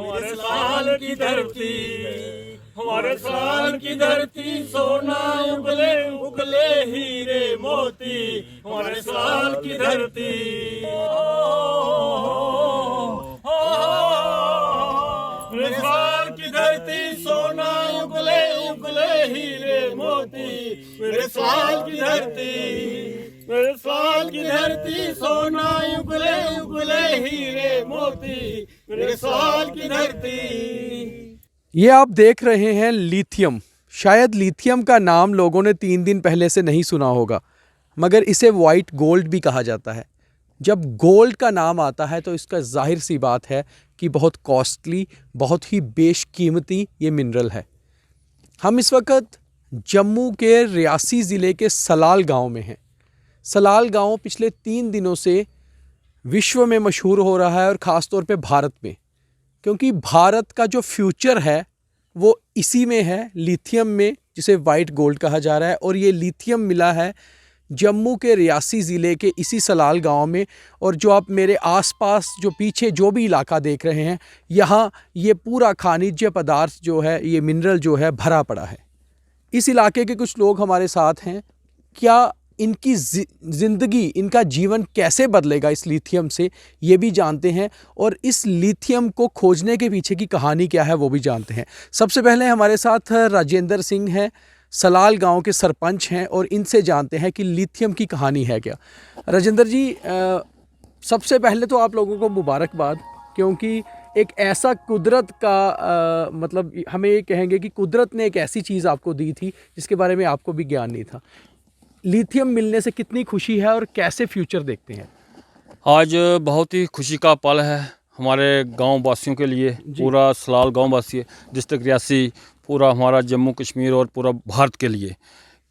हमारे साल की धरती, हमारे साल की धरती, सोना उगले उगले हीरे मोती, हमारे साल की धरती। हमारे साल की धरती, सोना उगले उगले हीरे मोती, मेरे साल की धरती, मेरे साल की धरती, सोना उगले उगले हीरे मोती, मेरे साल की धरती। ये आप देख रहे हैं लिथियम। शायद लिथियम का नाम लोगों ने 3 दिन पहले से नहीं सुना होगा, मगर इसे वाइट गोल्ड भी कहा जाता है। जब गोल्ड का नाम आता है तो इसका जाहिर सी बात है कि बहुत कॉस्टली, बहुत ही बेशकीमती ये मिनरल है। हम इस वक्त जम्मू के रियासी ज़िले के सलाल गांव में हैं। सलाल गांव पिछले 3 दिनों से विश्व में मशहूर हो रहा है, और ख़ास तौर पे भारत में, क्योंकि भारत का जो फ्यूचर है वो इसी में है, लिथियम में, जिसे वाइट गोल्ड कहा जा रहा है। और ये लिथियम मिला है जम्मू के रियासी ज़िले के इसी सलाल गांव में। और जो आप मेरे आसपास जो पीछे जो भी इलाका देख रहे हैं, यहाँ ये पूरा खनिज पदार्थ जो है, ये मिनरल जो है, भरा पड़ा है। इस इलाके के कुछ लोग हमारे साथ हैं। क्या इनकी ज़िंदगी, इनका जीवन कैसे बदलेगा इस लिथियम से, ये भी जानते हैं। और इस लिथियम को खोजने के पीछे की कहानी क्या है वो भी जानते हैं। सबसे पहले हमारे साथ राजेंद्र सिंह हैं, सलाल गांव के सरपंच हैं, और इनसे जानते हैं कि लिथियम की कहानी है क्या। राजेंद्र जी, सबसे पहले तो आप लोगों को मुबारकबाद, क्योंकि एक ऐसा कुदरत का मतलब हमें ये कहेंगे कि कुदरत ने एक ऐसी चीज़ आपको दी थी जिसके बारे में आपको भी ज्ञान नहीं था। लिथियम मिलने से कितनी खुशी है और कैसे फ्यूचर देखते हैं? आज बहुत ही खुशी का पल है हमारे गांव वासियों के लिए, पूरा सलाल गांव वासी, डिस्ट्रिक्ट रियासी, पूरा हमारा जम्मू कश्मीर और पूरा भारत के लिए।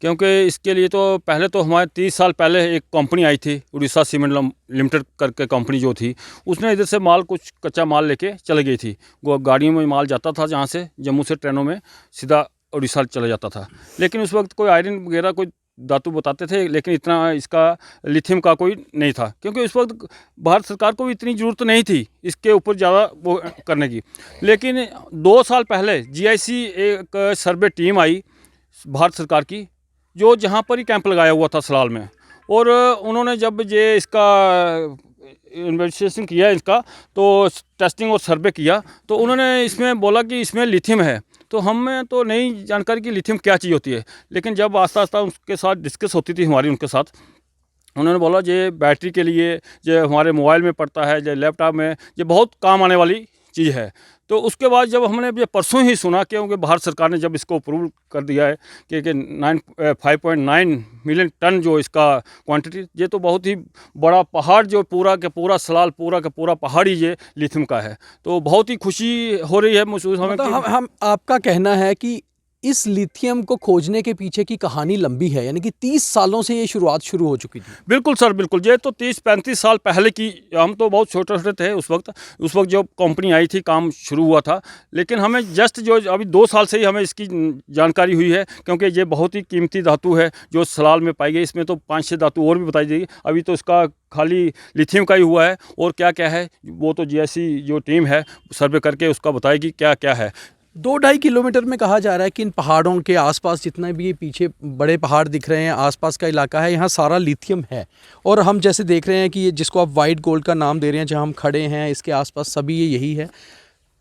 क्योंकि इसके लिए तो पहले तो हमारे 30 साल पहले एक कंपनी आई थी, उड़ीसा सीमेंट लिमिटेड करके कंपनी जो थी, उसने इधर से माल, कुछ कच्चा माल लेके चले गई थी। वो गाड़ियों में माल जाता था, जहाँ से जम्मू से ट्रेनों में सीधा उड़ीसा चला जाता था। लेकिन उस वक्त कोई आयरन वगैरह कोई धातु बताते थे, लेकिन इतना इसका लिथियम का कोई नहीं था, क्योंकि उस वक्त भारत सरकार को भी इतनी ज़रूरत नहीं थी इसके ऊपर ज़्यादा वो करने की। लेकिन 2 साल पहले GIC एक सर्वे टीम आई भारत सरकार की, जो जहाँ पर ही कैंप लगाया हुआ था सलाल में, और उन्होंने जब ये इसका इन्वेस्टिगेशन किया इसका, तो टेस्टिंग और सर्वे किया, तो उन्होंने इसमें बोला कि इसमें लिथियम है। तो हमें तो नहीं जानकारी कि लिथियम क्या चीज़ होती है, लेकिन जब आस्ता आस्ता उसके साथ डिस्कस होती थी हमारी उनके साथ, उन्होंने बोला ये बैटरी के लिए, ये हमारे मोबाइल में पड़ता है, ये लैपटॉप में, ये बहुत काम आने वाली चीज़ है। तो उसके बाद जब हमने ये परसों ही सुना, क्योंकि भारत सरकार ने जब इसको अप्रूव कर दिया है कि 5.9 मिलियन टन जो इसका क्वांटिटी, ये तो बहुत ही बड़ा पहाड़, जो पूरा के पूरा सलाल, पूरा का पूरा पहाड़ी ये लिथियम का है। तो बहुत ही खुशी हो रही है महसूस हमें। मतलब हम आपका कहना है कि इस लिथियम को खोजने के पीछे की कहानी लंबी है, यानी कि 30 सालों से ये शुरुआत शुरू हो चुकी थी। बिल्कुल सर, बिल्कुल। ये तो 30-35 साल पहले की, हम तो बहुत छोटे छोटे थे उस वक्त जब कंपनी आई थी, काम शुरू हुआ था। लेकिन हमें जस्ट जो अभी 2 साल से ही हमें इसकी जानकारी हुई है, क्योंकि ये बहुत ही कीमती धातु है जो सलाल में पाई गई। इसमें तो 5-6 धातु और भी बताई जाएगी, अभी तो इसका खाली लिथियम का ही हुआ है, और क्या क्या है वो तो GIC जो टीम है सर्वे करके उसका बताएगी क्या क्या है। 2-2.5 किलोमीटर में कहा जा रहा है कि इन पहाड़ों के आसपास जितना भी ये पीछे बड़े पहाड़ दिख रहे हैं, आसपास का इलाका है, यहाँ सारा लिथियम है। और हम जैसे देख रहे हैं कि ये जिसको आप वाइट गोल्ड का नाम दे रहे हैं, जहाँ हम खड़े हैं, इसके आसपास सभी ये यही है।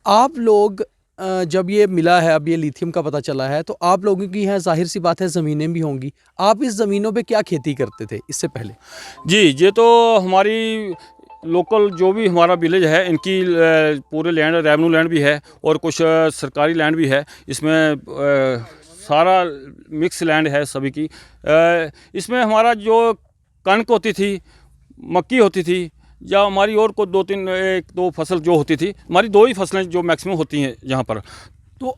आप लोग जब ये मिला है, अब ये लिथियम का पता चला है, तो आप लोगों की यहाँ जाहिर सी बात है ज़मीनें भी होंगी। आप इस ज़मीनों पे क्या खेती करते थे इससे पहले? जी, ये तो हमारी लोकल जो भी हमारा विलेज है, इनकी पूरे लैंड, रेवेन्यू लैंड भी है और कुछ सरकारी लैंड भी है। इसमें सारा मिक्स लैंड है सभी की। इसमें हमारा जो कणक होती थी, मक्की होती थी, या हमारी और को 1-2 फसल जो होती थी, हमारी 2 ही फसलें जो मैक्सिमम होती हैं यहाँ पर। तो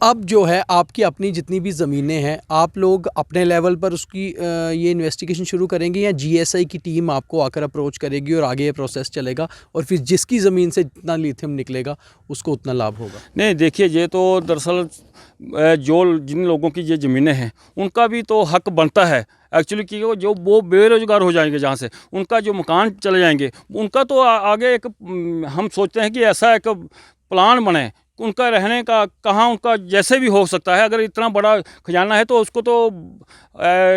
अब जो है आपकी अपनी जितनी भी ज़मीनें हैं, आप लोग अपने लेवल पर उसकी ये इन्वेस्टिगेशन शुरू करेंगे, या GSI की टीम आपको आकर अप्रोच करेगी और आगे ये प्रोसेस चलेगा, और फिर जिसकी ज़मीन से जितना लिथियम निकलेगा उसको उतना लाभ होगा? नहीं, देखिए, ये तो दरअसल जिन लोगों की ये ज़मीनें हैं उनका भी तो हक बनता है एक्चुअली, कि वो बेरोज़गार हो जाएंगे, जहाँ से उनका जो मकान चले जाएंगे, उनका तो आगे एक हम सोचते हैं कि ऐसा एक प्लान बने, उनका रहने का कहाँ उनका जैसे भी हो सकता है। अगर इतना बड़ा खजाना है तो उसको तो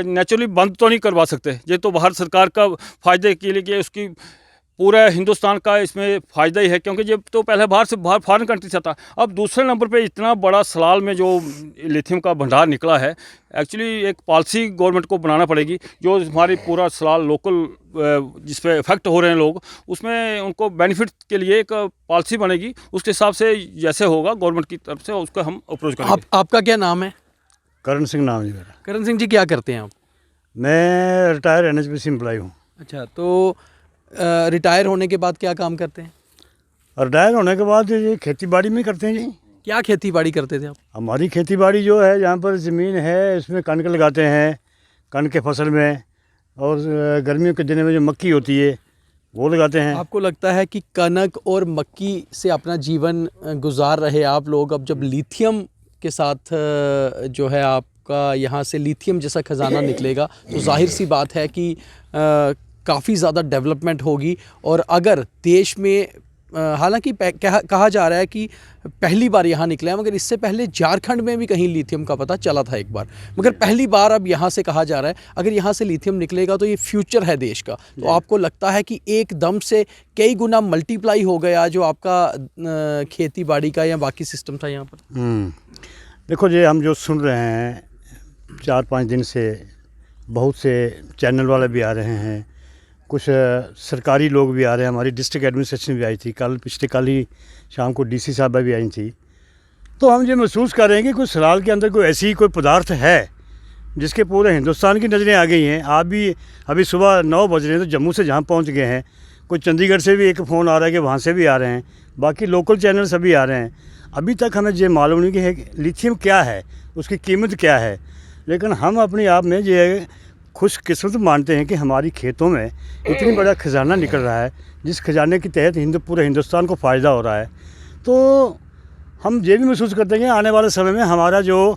नेचुरली बंद तो नहीं करवा सकते। ये तो भारत सरकार का फ़ायदे के लिए उसकी पूरा हिंदुस्तान का इसमें फ़ायदा ही है, क्योंकि ये तो पहले बाहर फॉरेन कंट्री से था। अब दूसरे नंबर पे इतना बड़ा सलाल में जो लिथियम का भंडार निकला है, एक्चुअली एक पॉलिसी गवर्नमेंट को बनाना पड़ेगी जो हमारी पूरा सलाल लोकल जिस पे इफेक्ट हो रहे हैं लोग, उसमें उनको बेनिफिट के लिए एक पॉलिसी बनेगी। उसके हिसाब से जैसे होगा गवर्नमेंट की तरफ से उसको हम अप्रोच करेंगे। आपका क्या नाम है? करण सिंह नाम है मेरा। करण सिंह जी, क्या करते हैं आप? मैं रिटायर NHPC एम्प्लॉय हूँ। अच्छा, तो रिटायर होने के बाद क्या काम करते हैं? रिटायर होने के बाद ये खेती बाड़ी में करते हैं जी। क्या खेती बाड़ी करते थे आप? हमारी खेती बाड़ी जो है, जहाँ पर ज़मीन है इसमें कणक लगाते हैं, कणक के फसल में, और गर्मियों के दिनों में जो मक्की होती है वो लगाते हैं। आपको लगता है कि कनक और मक्की से अपना जीवन गुजार रहे आप लोग, अब जब लिथियम के साथ जो है आपका यहाँ से लिथियम जैसा खजाना निकलेगा तो जाहिर सी बात है कि काफ़ी ज़्यादा डेवलपमेंट होगी। और अगर देश में हालांकि कहा जा रहा है कि पहली बार यहाँ निकला है, मगर इससे पहले झारखंड में भी कहीं लिथियम का पता चला था एक बार, मगर पहली बार अब यहाँ से कहा जा रहा है अगर यहाँ से लिथियम निकलेगा तो ये फ्यूचर है देश का। तो आपको लगता है कि एकदम से कई गुना मल्टीप्लाई हो गया जो आपका खेती बाड़ी का या बाकी सिस्टम था यहाँ पर? देखो जी, हम जो सुन रहे हैं 4-5 दिन से, बहुत से चैनल वाले भी आ रहे हैं, कुछ सरकारी लोग भी आ रहे हैं, हमारी डिस्ट्रिक्ट एडमिनिस्ट्रेशन भी आई थी पिछले कल ही शाम को DC साहबा भी आई थी। तो हम ये महसूस कर रहे हैं कि कोई सलाल के अंदर कोई ऐसी कोई पदार्थ है जिसके पूरे हिंदुस्तान की नज़रें आ गई हैं। आप भी अभी सुबह 9 बज रहे हैं तो जम्मू से जहाँ पहुँच गए हैं, कोई चंडीगढ़ से भी एक फ़ोन आ रहा है कि वहाँ से भी आ रहे हैं, बाकी लोकल चैनल सभी आ रहे हैं। अभी तक हमें ये मालूम नहीं कि लिथियम क्या है, उसकी कीमत क्या है, लेकिन हम अपने आप में ये खुशकिस्मत मानते हैं कि हमारी खेतों में इतनी बड़ा खजाना निकल रहा है, जिस खजाने के तहत पूरे हिंदुस्तान को फ़ायदा हो रहा है। तो हम ये भी महसूस करते हैं कि आने वाले समय में हमारा जो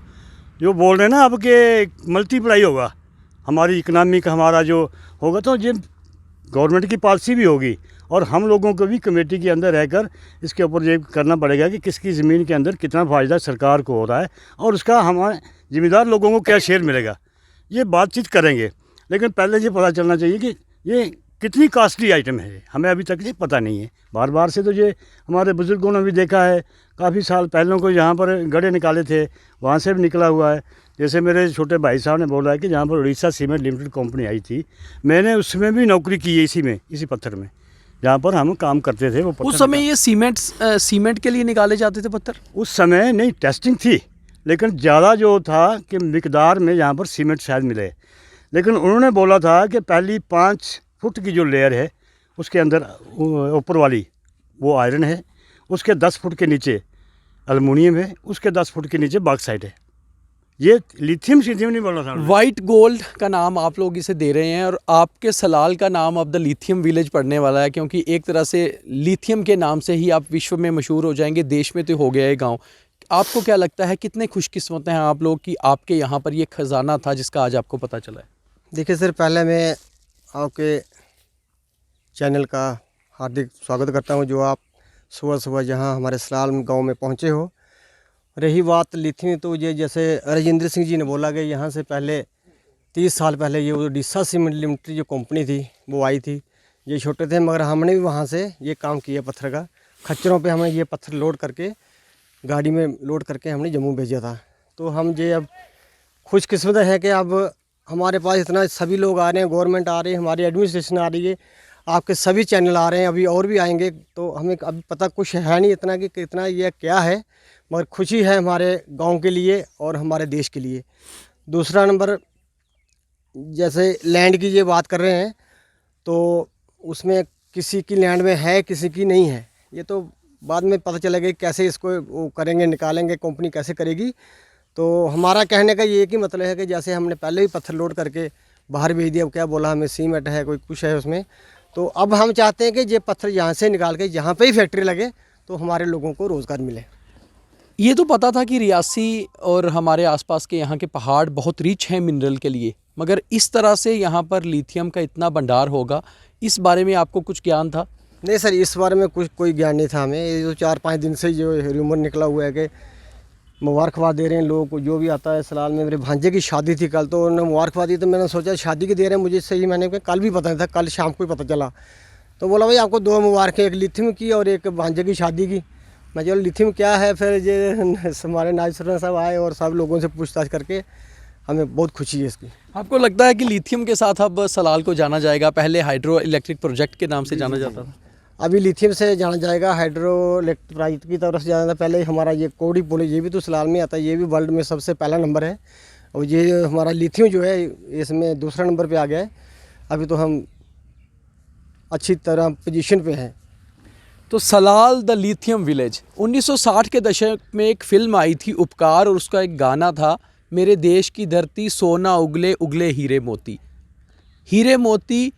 बोल रहे हैं ना अब के मल्टीप्लाई होगा, हमारी इकनॉमी का हमारा जो होगा, तो ये गवर्नमेंट की पॉलिसी भी होगी और हम लोगों को भी कमेटी के अंदर रहकर इसके ऊपर ये करना पड़ेगा कि किसकी ज़मीन के अंदर कितना फ़ायदा सरकार को हो रहा है और उसका हमारे ज़िम्मेदार लोगों को क्या शेयर मिलेगा। ये बातचीत करेंगे, लेकिन पहले ये पता चलना चाहिए कि ये कितनी कॉस्टली आइटम है। हमें अभी तक ये पता नहीं है। बार बार से तो ये हमारे बुज़ुर्गों ने भी देखा है, काफ़ी साल पहलों को यहाँ पर गड्ढे निकाले थे, वहाँ से भी निकला हुआ है। जैसे मेरे छोटे भाई साहब ने बोला है कि जहाँ पर उड़ीसा सीमेंट लिमिटेड कंपनी आई थी, मैंने उसमें भी नौकरी की है, इसी पत्थर में जहाँ पर हम काम करते थे। वो उस समय ये सीमेंट के लिए निकाले जाते थे पत्थर? उस समय नहीं, टेस्टिंग थी, लेकिन ज़्यादा जो था कि मिकदार में यहाँ पर सीमेंट शायद मिले, लेकिन उन्होंने बोला था कि पहली 5 फुट की जो लेयर है उसके अंदर ऊपर वाली वो आयरन है, उसके 10 फुट के नीचे एल्युमिनियम है, उसके 10 फुट के नीचे बॉक्साइट है। ये लिथियम नहीं बोला था। वाइट गोल्ड का नाम आप लोग इसे दे रहे हैं और आपके सलाल का नाम अब द लिथियम विलेज पड़ने वाला है, क्योंकि एक तरह से लिथियम के नाम से ही आप विश्व में मशहूर हो जाएंगे। देश में तो हो गया है गाँव। आपको क्या लगता है कितने खुशकिस्मत हैं आप लोग कि आपके यहाँ पर ये खजाना था जिसका आज आपको पता चला है? देखिए सर, पहले मैं आपके चैनल का हार्दिक स्वागत करता हूं जो आप सुबह सुबह जहां हमारे सलाल गांव में पहुंचे हो। रही बात लिथियम, तो ये जैसे राजेंद्र सिंह जी ने बोला कि यहाँ से पहले 30 साल पहले ये उड़ीसा सीमेंट लिमिटेड जो कंपनी थी वो आई थी। ये छोटे थे मगर हमने भी वहाँ से ये काम किया, पत्थर का खच्चरों पे हमें ये पत्थर लोड करके गाड़ी में लोड करके हमने जम्मू भेजा था। तो हम ये अब खुशकिस्मत है कि अब हमारे पास इतना सभी लोग आ रहे हैं, गवर्नमेंट आ रही है, हमारी एडमिनिस्ट्रेशन आ रही है, आपके सभी चैनल आ रहे हैं, अभी और भी आएंगे। तो हमें अभी पता कुछ है नहीं इतना कि कितना ये क्या है, मगर खुशी है हमारे गांव के लिए और हमारे देश के लिए। दूसरा नंबर, जैसे लैंड की ये बात कर रहे हैं तो उसमें किसी की लैंड में है, किसी की नहीं है, ये तो बाद में पता चलेगा कैसे इसको वो करेंगे, निकालेंगे, कंपनी कैसे करेगी। तो हमारा कहने का ये कि मतलब है कि जैसे हमने पहले ही पत्थर लोड करके बाहर भेज दिया, क्या बोला हमें सीमेंट है, कोई कुछ है उसमें, तो अब हम चाहते हैं कि ये पत्थर यहाँ से निकाल के यहाँ पे ही फैक्ट्री लगे तो हमारे लोगों को रोज़गार मिले। ये तो पता था कि रियासी और हमारे आसपास के यहाँ के पहाड़ बहुत रिच हैं मिनरल के लिए, मगर इस तरह से यहाँ पर लिथियम का इतना भंडार होगा, इस बारे में आपको कुछ ज्ञान था? नहीं सर, इस बारे में कुछ कोई ज्ञान नहीं था हमें। ये जो 4-5 दिन से जो र्यूमर निकला हुआ है कि मुबारकबाद दे रहे हैं लोगों को, जो भी आता है सलाल में। मेरे भांजे की शादी थी कल, तो उन्होंने मुबारकबाद दी, तो मैंने सोचा शादी की दे रहे हैं, मुझे सही मैंने कहा कल भी पता नहीं था, कल शाम को ही पता चला। तो बोला भाई आपको 2 मुबारकें, एक लिथियम की और एक भांजे की शादी की। मैं चलो लिथियम क्या है, फिर ये हमारे नायब सरपंच साहब आए और सब लोगों से पूछताछ करके हमें बहुत खुशी है इसकी। आपको लगता है कि लिथियम के साथ अब सलाल को जाना जाएगा? पहले हाइड्रो इलेक्ट्रिक प्रोजेक्ट के नाम से जाना जाता था। अभी लिथियम से जाना जाएगा, हाइड्रो इलेक्ट्रिक प्रोजेक्ट की तरफ से जाना था। पहले हमारा ये कोडी पुल, ये भी तो सलाल में आता है, ये भी वर्ल्ड में सबसे पहला नंबर है। और ये हमारा लिथियम जो है इसमें दूसरा नंबर पे आ गया है। अभी तो हम अच्छी तरह पोजीशन पे हैं। तो सलाल द लिथियम विलेज 1960 के दशक में एक फिल्म आई थी उपकार, और उसका एक गाना था, मेरे देश की धरती सोना उगले उगले हीरे मोती। हीरे मोती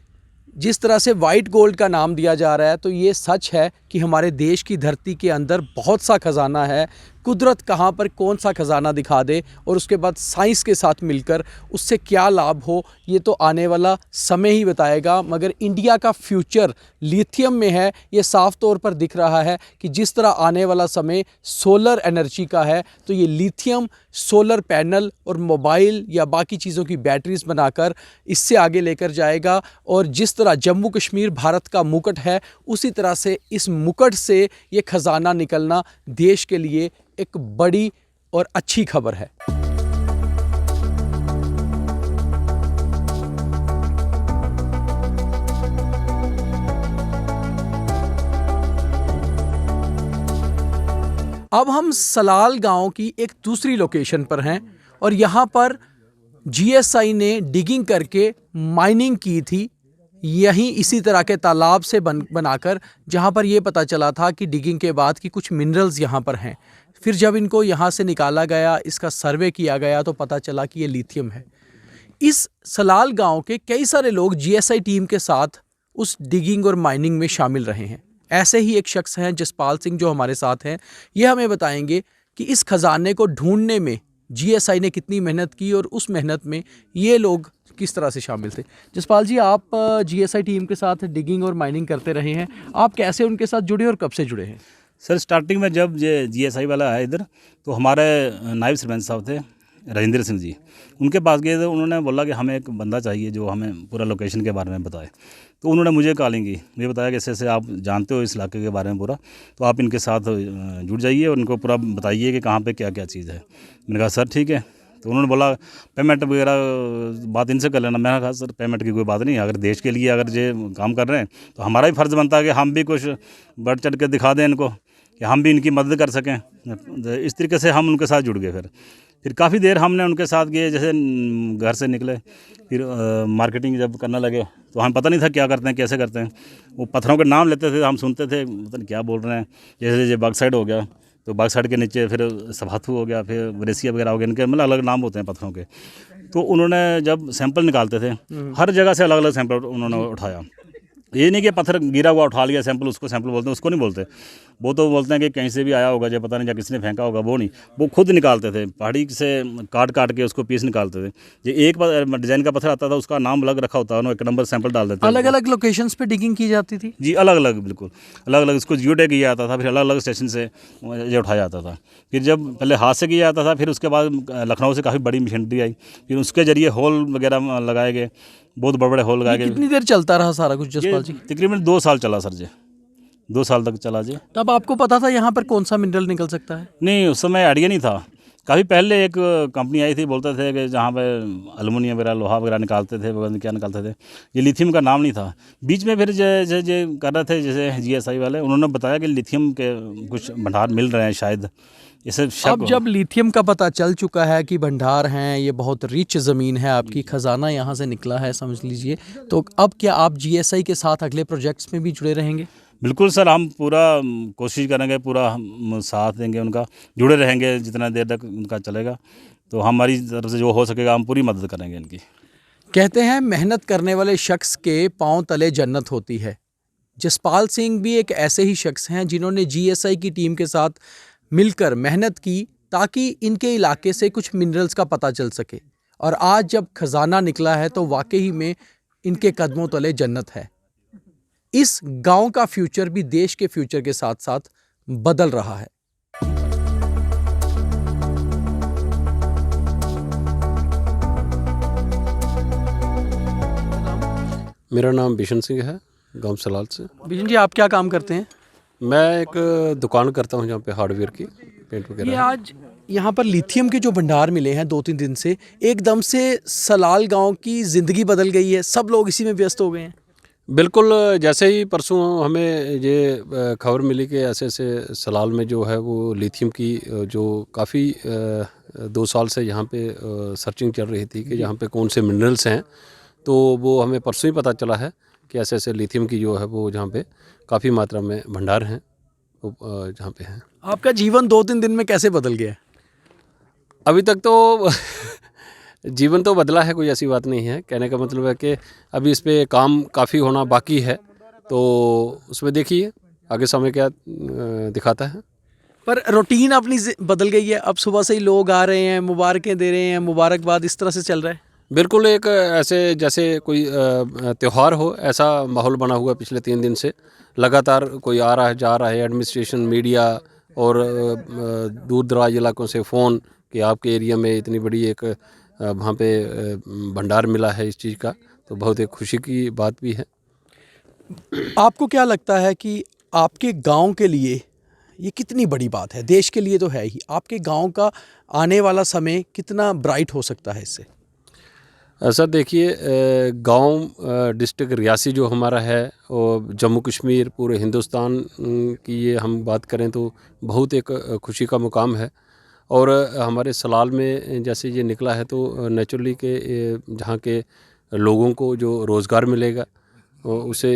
जिस तरह से वाइट गोल्ड का नाम दिया जा रहा है, तो ये सच है कि हमारे देश की धरती के अंदर बहुत सा खजाना है। कुदरत कहाँ पर कौन सा खजाना दिखा दे और उसके बाद साइंस के साथ मिलकर उससे क्या लाभ हो, ये तो आने वाला समय ही बताएगा। मगर इंडिया का फ्यूचर लिथियम में है, ये साफ तौर पर दिख रहा है कि जिस तरह आने वाला समय सोलर एनर्जी का है, तो ये लिथियम सोलर पैनल और मोबाइल या बाकी चीज़ों की बैटरीज बनाकर इससे आगे लेकर जाएगा। और जिस तरह जम्मू कश्मीर भारत का मुकुट है, उसी तरह से इस मुकुट से ये खजाना निकलना देश के लिए एक बड़ी और अच्छी खबर है। अब हम सलाल गांव की एक दूसरी लोकेशन पर हैं और यहाँ पर जीएसआई ने डिगिंग करके माइनिंग की थी, यहीं इसी तरह के तालाब से बनाकर, जहाँ पर ये पता चला था कि डिगिंग के बाद कि कुछ मिनरल्स यहाँ पर हैं। फिर जब इनको यहाँ से निकाला गया, इसका सर्वे किया गया, तो पता चला कि ये लिथियम है। इस सलाल गांव के कई सारे लोग जीएसआई टीम के साथ उस डिगिंग और माइनिंग में शामिल रहे हैं। ऐसे ही एक शख्स हैं जसपाल सिंह, जो हमारे साथ हैं। ये हमें बताएंगे कि इस खजाने को ढूंढने में जीएसआई ने कितनी मेहनत की और उस मेहनत में ये लोग किस तरह से शामिल थे। जसपाल जी, आप जीएसआई टीम के साथ डिगिंग और माइनिंग करते रहे हैं, आप कैसे उनके साथ जुड़े और कब से जुड़े हैं? सर, स्टार्टिंग में जब ये जीएसआई वाला आया इधर, तो हमारे नायब सरपंच साहब थे राजेंद्र सिंह जी, उनके पास गए तो उन्होंने बोला कि हमें एक बंदा चाहिए जो हमें पूरा लोकेशन के बारे में बताए। तो उन्होंने मुझे कॉलिंग की, मुझे बताया कि ऐसे आप जानते हो इस इलाके के बारे में पूरा, तो आप इनके साथ जुड़ जाइए और उनको पूरा बताइए कि कहाँ पे क्या क्या चीज़ है। मैंने कहा सर ठीक है। तो उन्होंने बोला पेमेंट वगैरह बात इनसे कर लेना। मैंने कहा सर पेमेंट की कोई बात नहीं, अगर देश के लिए अगर ये काम कर रहे हैं तो हमारा भी फ़र्ज़ बनता है कि हम भी कुछ बढ़ चढ़ के दिखा दें इनको, कि हम भी इनकी मदद कर सकें। इस तरीके से हम उनके साथ जुड़ गए। फिर काफ़ी देर हमने उनके साथ गए, जैसे घर से निकले, फिर मार्केटिंग जब करने लगे तो हमें पता नहीं था क्या करते हैं, कैसे करते हैं। वो पत्थरों के नाम लेते थे, हम सुनते थे पता नहीं क्या बोल रहे हैं। जैसे ये बाक्साइड हो गया, तो बाक्साइड के नीचे फिर सभाथू हो गया, फिर ब्रेसिया वगैरह हो गया, इनके मतलब अलग नाम होते हैं पत्थरों के। तो उन्होंने जब सैंपल निकालते थे, हर जगह से अलग अलग सैंपल उन्होंने उठाया। ये नहीं कि पत्थर गिरा हुआ उठा लिया सैंपल, उसको सैंपल बोलते हैं, उसको नहीं बोलते। वो तो बोलते हैं कि कहीं से भी आया होगा, जो पता नहीं या किसने फेंका होगा, वो नहीं, वो खुद निकालते थे, पहाड़ी से काट काट के उसको पीस निकालते थे। ये एक डिज़ाइन का पत्थर आता था, उसका नाम अलग रखा होता है, एक नंबर सैंपल डाल देते। अलग अलग लोकेशंस पे डिगिंग की जाती थी जी, अलग अलग, बिल्कुल अलग अलग। इसको जियो टैग किया जाता था, फिर अलग अलग स्टेशन से ये उठाया जाता था। फिर जब पहले हाथ से किया जाता था, फिर उसके बाद लखनऊ से काफ़ी बड़ी मशीनरी आई, फिर उसके जरिए होल वगैरह लगाए गए, बहुत बड़े बड़े होल लगाए गए। कितनी देर चलता रहा सारा कुछ जसपाल जी? तकरीबन 2 साल चला सर जी, 2 साल तक चला जी। तब आपको पता था यहाँ पर कौन सा मिनरल निकल सकता है? नहीं, उस समय आइडिया नहीं था। काफ़ी पहले एक कंपनी आई थी, बोलते थे कि जहाँ पे एल्युमिनियम वगैरह, लोहा वगैरह निकालते थे, वगैरह क्या निकालते थे, ये लिथियम का नाम नहीं था। बीच में फिर जो कर रहे थे जैसे जीएसआई वाले, उन्होंने बताया कि लिथियम के कुछ भंडार मिल रहे हैं शायद। अब जब लिथियम का पता चल चुका है कि भंडार हैं, ये बहुत रिच ज़मीन है आपकी, ख़जाना यहाँ से निकला है समझ लीजिए, तो अब क्या आप जीएसआई के साथ अगले प्रोजेक्ट्स में भी जुड़े रहेंगे? बिल्कुल सर, हम पूरा कोशिश करेंगे, पूरा हम साथ देंगे उनका, जुड़े रहेंगे जितना देर तक उनका चलेगा। तो हमारी तरफ से जो हो सकेगा हम पूरी मदद करेंगे इनकी। कहते हैं मेहनत करने वाले शख्स के पांव तले जन्नत होती है। जसपाल सिंह भी एक ऐसे ही शख्स हैं जिन्होंने जीएसआई की टीम के साथ मिलकर मेहनत की ताकि इनके इलाके से कुछ मिनरल्स का पता चल सके, और आज जब खजाना निकला है तो वाकई में इनके कदमों तले जन्नत है। इस गांव का फ्यूचर भी देश के फ्यूचर के साथ साथ बदल रहा है। मेरा नाम बिशन सिंह है, गांव सलाल से। बिशन जी, आप क्या काम करते हैं? मैं एक दुकान करता हूं जहां पे हार्डवेयर की, पेंट ये वगैरह। आज यहाँ पर लिथियम के जो भंडार मिले हैं 2-3 दिन से, एकदम से सलाल गांव की ज़िंदगी बदल गई है, सब लोग इसी में व्यस्त हो गए हैं। बिल्कुल, जैसे ही परसों हमें ये खबर मिली कि ऐसे ऐसे सलाल में जो है वो लिथियम की जो काफ़ी 2 साल से यहाँ पे सर्चिंग चल रही थी कि यहाँ पे कौन से मिनरल्स हैं, तो वो हमें परसों ही पता चला है कि ऐसे ऐसे लिथियम की जो है वो जहाँ पे काफ़ी मात्रा में भंडार हैं, वो जहाँ पे हैं। आपका जीवन 2-3 दिन में कैसे बदल गया है? अभी तक तो जीवन तो बदला है, कोई ऐसी बात नहीं है। कहने का मतलब है कि अभी इस पे काम काफ़ी होना बाकी है, तो उसमें देखिए आगे समय क्या दिखाता है। पर रूटीन अपनी बदल गई है, अब सुबह से ही लोग आ रहे हैं, मुबारकें दे रहे हैं, मुबारकबाद इस तरह से चल रहा है। बिल्कुल, एक ऐसे जैसे कोई त्यौहार हो, ऐसा माहौल बना हुआ पिछले 3 दिन से। लगातार कोई आ रहा है, जा रहा है, एडमिनिस्ट्रेशन, मीडिया और दूर दराज इलाकों से फ़ोन कि आपके एरिया में इतनी बड़ी एक वहाँ पे भंडार मिला है इस चीज़ का, तो बहुत एक खुशी की बात भी है। आपको क्या लगता है कि आपके गांव के लिए ये कितनी बड़ी बात है? देश के लिए तो है ही, आपके गांव का आने वाला समय कितना ब्राइट हो सकता है इससे? ऐसा देखिए, गांव डिस्ट्रिक्ट रियासी जो हमारा है, और जम्मू कश्मीर, पूरे हिंदुस्तान की ये हम बात करें तो बहुत एक खुशी का मुकाम है। और हमारे सलाल में जैसे ये निकला है तो नेचुरली के जहाँ के लोगों को जो रोज़गार मिलेगा, उसे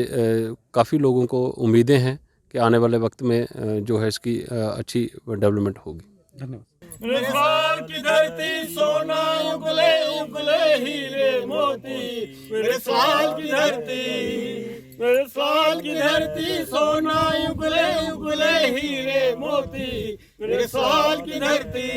काफ़ी लोगों को उम्मीदें हैं कि आने वाले वक्त में जो है इसकी अच्छी डेवलपमेंट होगी। धन्यवाद। मेरे साल की धरती सोना उगले उगले हीरे मोती, मेरे साल की धरती, मेरे साल की धरती सोना उगले उगले हीरे मोती, मेरे साल की धरती।